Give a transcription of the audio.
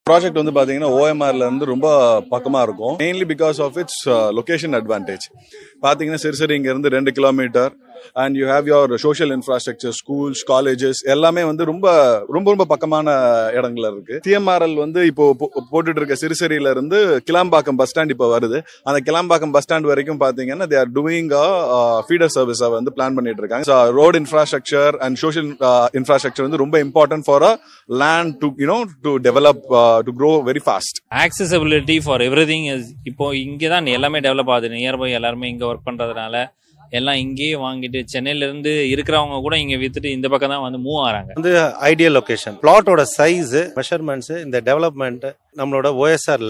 Project வந்து பாத்தீங்கன்னா ஓஎம்ஆர்ல இருந்து ரொம்ப பக்கமா இருக்கும். Mainly because of its location advantage. பாத்தீங்கன்னா சிறுசரி இங்க இருந்து 2 kilometre and you have your social infrastructure, schools, colleges எல்லாமே வந்து ரொம்ப ரொம்ப ரொம்ப பக்கமான இடங்கள்ல இருக்கு. சிஎம்ஆர்எல் வந்து இப்போ போட்டுட்டு இருக்க சிறுசரியில இருந்து கிளாம்பாக்கம் பஸ் ஸ்டாண்ட் இப்போ வருது. அந்த கிளாம்பாக்கம் பஸ் ஸ்டாண்ட் வரைக்கும் பாத்தீங்கன்னா they are doing feeder service வந்து பிளான் பண்ணிட்டு இருக்காங்க. Road infrastructure and social infrastructure வந்து ரொம்ப important for a land to develop to grow very fast. Accessibility for everything is இப்போ இங்கே தான் எல்லாமே டெவலப் ஆகுது. நியர்பை எல்லாருமே இங்கே ஒர்க் பண்ணுறதுனால எல்லாம் இங்கேயே வாங்கிட்டு சென்னையில இருந்து இருக்கிறவங்க கூட இங்க வித்துட்டு இந்த பக்கம் தான் வந்து மூவ் ஆறாங்க. வந்து ஐடியல் லொகேஷன், பிளாட்டோட சைஸ், மெஷர்மெண்ட்ஸ், இந்த டெவலப்மெண்ட் நம்மளோட OSR